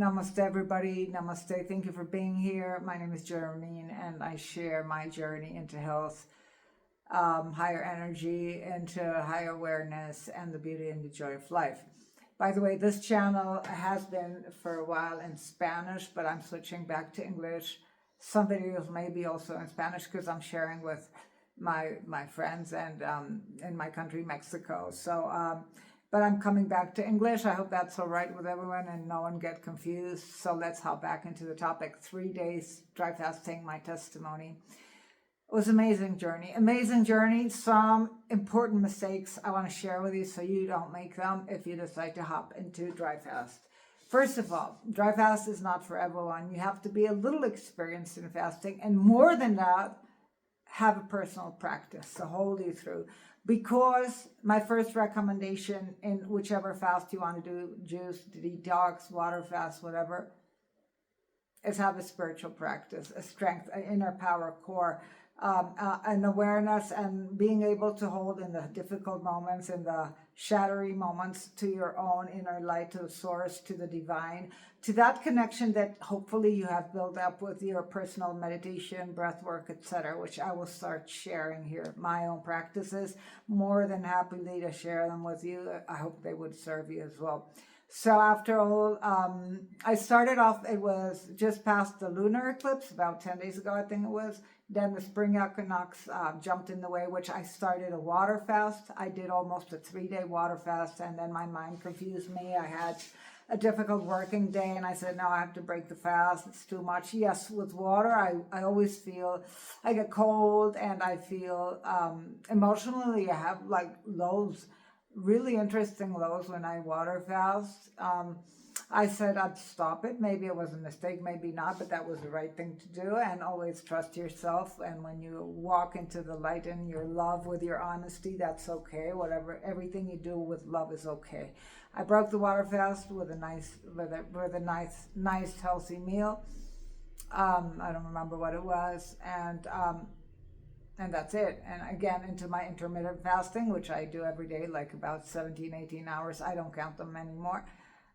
Namaste, everybody. Namaste. Thank you for being here. My name is Ramin, and I share my journey into health, higher energy, into higher awareness, and the beauty and the joy of life. By the way, this channel has been for a while in Spanish, but I'm switching back to English. Some videos may be also in Spanish because I'm sharing with my friends and in my country, Mexico. But I'm coming back to English. I hope that's all right with everyone and no one get confused. So let's hop back into the topic. 3 days dry fasting, my testimony. It was an amazing journey. Some important mistakes I want to share with you so you don't make them if you decide to hop into dry fast. First of all, dry fast is not for everyone. You have to be a little experienced in fasting, and more than that, have a personal practice to hold you through. Because my first recommendation in whichever fast you want to do, juice, detox, water fast, whatever, is have a spiritual practice, a strength, an inner power core, an awareness, and being able to hold in the difficult moments, in the shattery moments, to your own inner light, to the source, to the divine, to that connection that hopefully you have built up with your personal meditation, breath work, etc., which I will start sharing here. My own practices, more than happily to share them with you. I hope they would serve you as well. So after all, I started off, it was just past the lunar eclipse, about 10 days ago, I think it was. Then the spring equinox jumped in the way, which I started a water fast. I did almost a 3-day water fast, and then my mind confused me. I had a difficult working day, and I said, no, I have to break the fast. It's too much. Yes, with water, I always feel, I get cold, and I feel emotionally, I have like lows, really interesting lows when I water fast. I said I'd stop it. Maybe it was a mistake, maybe not, but that was the right thing to do. And always trust yourself. And when you walk into the light in your love with your honesty, that's okay. Whatever, everything you do with love is okay. I broke the water fast with a nice healthy meal. I don't remember what it was, and that's it. And again, into my intermittent fasting, which I do every day, like about 17, 18 hours. I don't count them anymore.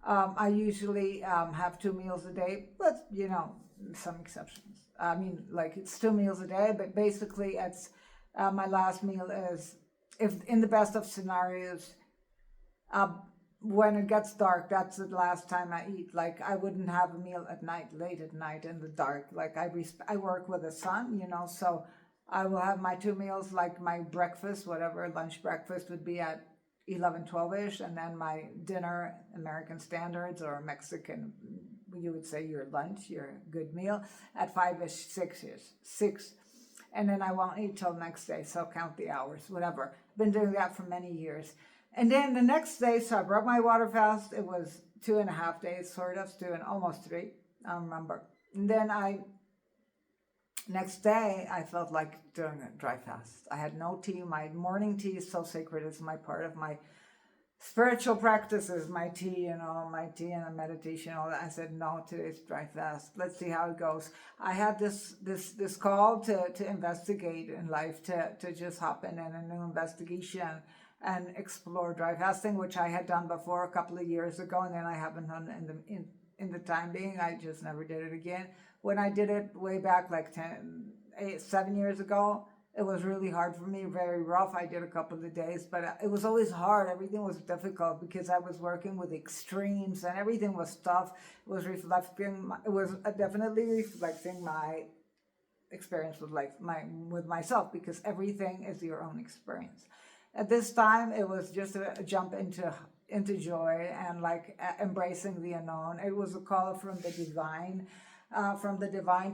I usually have 2 meals a day, but you know, some exceptions. I mean, like it's 2 meals a day, but basically it's my last meal is, if in the best of scenarios, when it gets dark, that's the last time I eat. Like I wouldn't have a meal at night, late at night in the dark. Like I work with the sun, you know, so I will have my 2 meals, like my breakfast, whatever lunch breakfast would be at 11, 12-ish, and then my dinner, American standards, or Mexican, you would say your lunch, your good meal, at 5-ish, 6-ish, 6. And then I won't eat till next day, so count the hours, whatever. Been doing that for many years. And then the next day, so I broke my water fast. It was 2.5 days, sort of, 2 and almost 3, I don't remember. And then next day, I felt like doing a dry fast. I had no tea. My morning tea is so sacred. It's my part of my spiritual practices, my tea, you know, my tea and a meditation, all that. I said, no, today's dry fast. Let's see how it goes. I had this call to investigate in life, to just hop in a new investigation and explore dry fasting, which I had done before a couple of years ago, and then I haven't done in the time being. I just never did it again. When I did it way back, like 7 years ago, it was really hard for me, very rough. I did a couple of days, but it was always hard. Everything was difficult because I was working with extremes and everything was tough. It was definitely reflecting my experience with life, with myself, because everything is your own experience. At this time, it was just a jump into joy and like embracing the unknown. It was a call from the divine.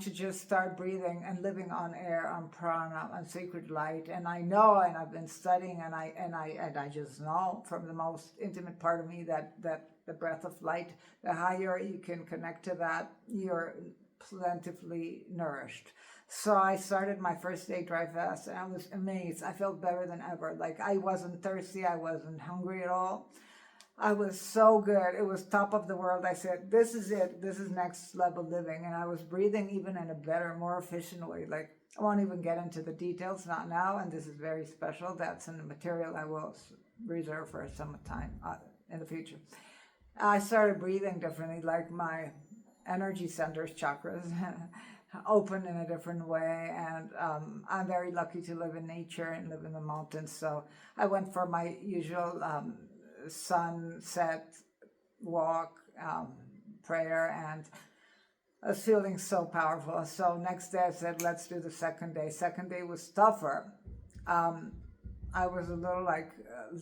To just start breathing and living on air, on prana, on sacred light. And I know, and I've been studying, and I just know from the most intimate part of me that the breath of light, the higher you can connect to that, you're plentifully nourished. So I started my first day dry fast, and I was amazed. I felt better than ever. Like I wasn't thirsty, I wasn't hungry at all. I was so good. It was top of the world. I said, this is it. This is next level living. And I was breathing even in a better, more efficient way. Like, I won't even get into the details, not now. And this is very special. That's in the material I will reserve for some time in the future. I started breathing differently, like my energy centers, chakras, open in a different way. And I'm very lucky to live in nature and live in the mountains. So I went for my usual sunset walk, prayer, and I was feeling so powerful. So next day I said, let's do the second day. Second day was tougher. I was a little like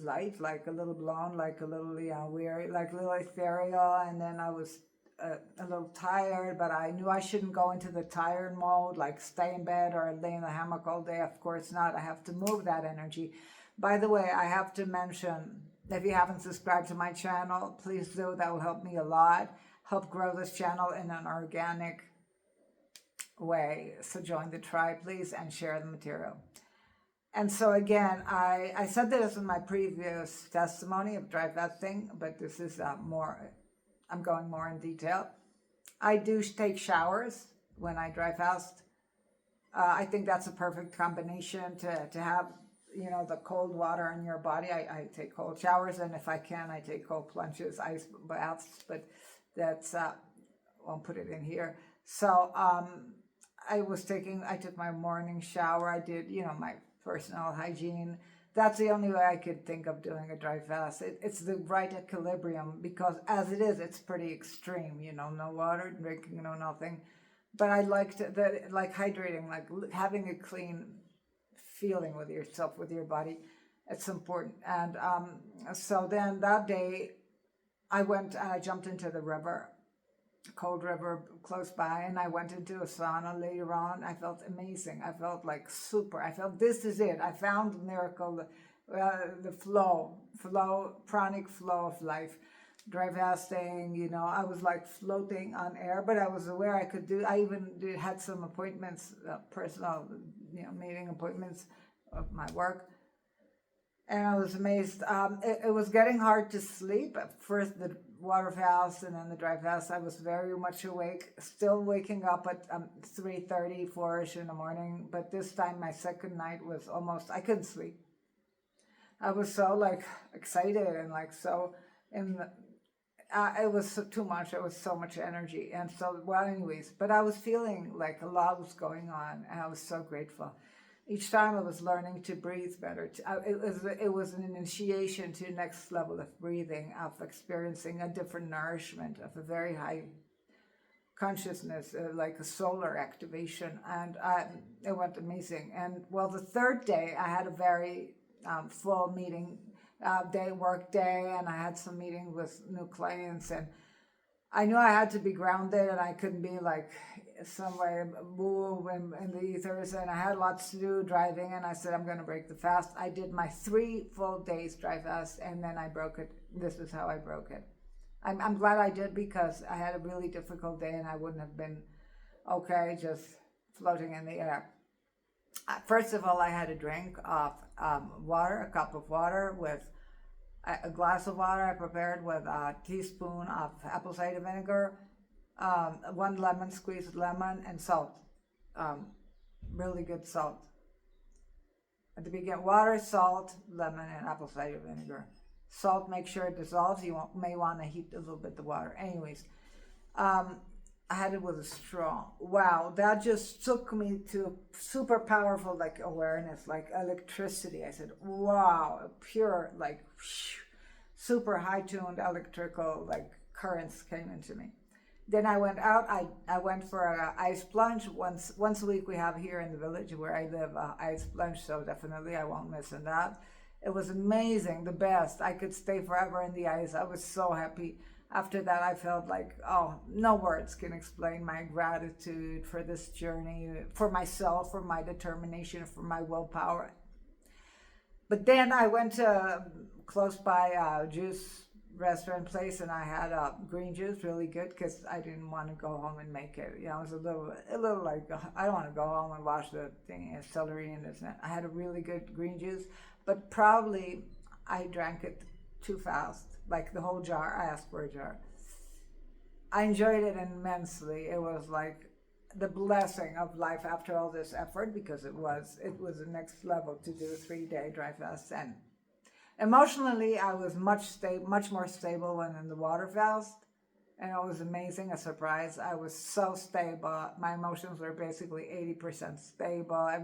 light, like a little blown, like a little weary, like a little ethereal, and then I was a little tired, but I knew I shouldn't go into the tired mode, like stay in bed or lay in the hammock all day. Of course not. I have to move that energy. By the way, I have to mention, if you haven't subscribed to my channel, please do. That will help me a lot. Help grow this channel in an organic way. So join the tribe, please, and share the material. And so again, I said this in my previous testimony of dry fasting, but this is more, I'm going more in detail. I do take showers when I dry fast. I think that's a perfect combination to have, you know, the cold water in your body. I take cold showers, and if I can, I take cold plunges, ice baths, but that's, won't put it in here. So I took my morning shower. I did, you know, my personal hygiene. That's the only way I could think of doing a dry fast. It's the right equilibrium, because as it is, it's pretty extreme, you know, no water, drinking, no nothing. But I liked like hydrating, like having a clean feeling with yourself, with your body. It's important. And so then that day, I went and I jumped into the river, cold river close by, and I went into a sauna later on. I felt amazing. I felt like super. I felt this is it. I found the miracle, the pranic flow of life. Dry fasting, you know, I was like floating on air, but I was aware I could do. I even had some appointments, personal, you know, meeting appointments of my work. And I was amazed. It was getting hard to sleep. At first, the water fast and then the dry fast, I was very much awake, still waking up at 3:30, 4-ish in the morning. But this time, my second night was almost, I couldn't sleep. I was so like excited and like so it was too much. It was so much energy. And so, well, anyways, but I was feeling like a lot was going on, and I was so grateful. Each time I was learning to breathe better. It was an initiation to the next level of breathing, of experiencing a different nourishment, of a very high consciousness, like a solar activation. And it went amazing. And well, the third day I had a very full meeting work day, and I had some meetings with new clients, and I knew I had to be grounded, and I couldn't be like somewhere move in the ethers, and I had lots to do driving, and I said, I'm going to break the fast. I did my 3 full days dry fast, and then I broke it. This is how I broke it. I'm glad I did, because I had a really difficult day, and I wouldn't have been okay just floating in the air. First of all, I had a drink of water, a cup of water with a glass of water I prepared with a teaspoon of apple cider vinegar, 1 lemon, squeezed lemon, and salt. Really good salt. At the beginning, water, salt, lemon, and apple cider vinegar. Salt, make sure it dissolves. You may want to heat a little bit the water. Anyways, I had it with a straw. Wow, that just took me to super powerful, like, awareness, like electricity. I said, wow, pure, like, super high-tuned electrical, like, currents came into me. Then I went out. I went for an ice plunge. Once a week we have here in the village where I live, ice plunge, so definitely I won't miss on that. It was amazing, the best. I could stay forever in the ice. I was so happy. After that, I felt like, oh, no words can explain my gratitude for this journey, for myself, for my determination, for my willpower. But then I went to close by a juice restaurant place, and I had green juice, really good, because I didn't want to go home and make it. You know, it was a little like, I don't want to go home and wash the thing and celery and this and that. I had a really good green juice, but probably I drank it too fast. Like the whole jar. I asked for a jar. I enjoyed it immensely. It was like the blessing of life after all this effort, because it was the next level to do a 3-day dry fast. And Emotionally, I was much more stable when in the water fast. And it was amazing, a surprise. I was so stable. My emotions were basically 80% stable. I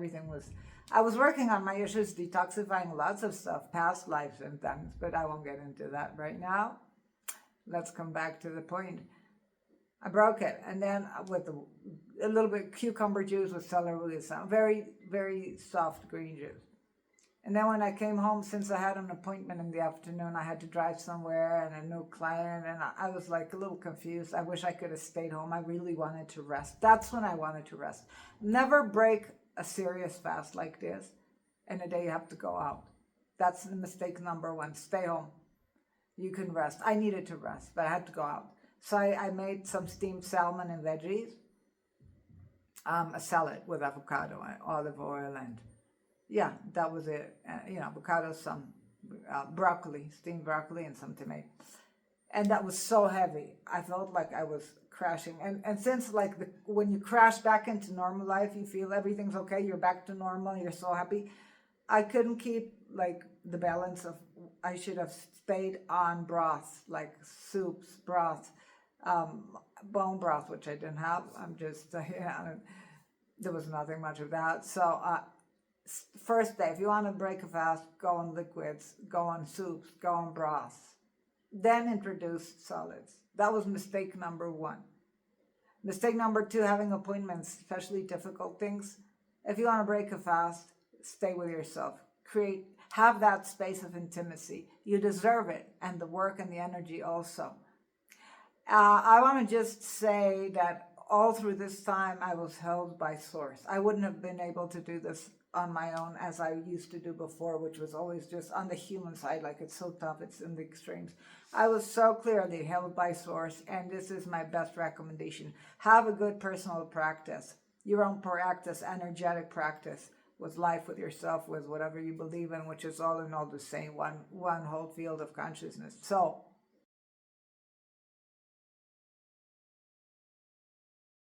was working on my issues, detoxifying lots of stuff, past lives and things, but I won't get into that right now. Let's come back to the point. I broke it, and then with a little bit cucumber juice with celery, some very, very soft green juice. And then when I came home, since I had an appointment in the afternoon, I had to drive somewhere and a new client, and I was like a little confused. I wish I could have stayed home. I really wanted to rest. That's when I wanted to rest. Never break a serious fast like this, and a day you have to go out. That's the mistake number one. Stay home. You can rest. I needed to rest, but I had to go out. So I made some steamed salmon and veggies, a salad with avocado and olive oil, and yeah, that was it. Avocado, some broccoli, steamed broccoli, and some tomato. And that was so heavy. I felt like I was crashing. And since when you crash back into normal life, you feel everything's okay, you're back to normal, you're so happy. I couldn't keep the balance of, I should have stayed on broth, like soups, broth, bone broth, which I didn't have. I'm just, there was nothing much of that. So, first day, if you want to break a fast, go on liquids, go on soups, go on broths. Then introduce solids. That was mistake number one. Mistake number two, having appointments, especially difficult things. If you want to break a fast, stay with yourself. Have that space of intimacy. You deserve it, and the work and the energy also. I want to just say that all through this time, I was held by Source. I wouldn't have been able to do this on my own as I used to do before, which was always just on the human side, like it's so tough, it's in the extremes. I was so clearly held by Source, and this is my best recommendation. Have a good personal practice, your own practice, energetic practice with life, with yourself, with whatever you believe in, which is all in all the same, one whole field of consciousness. So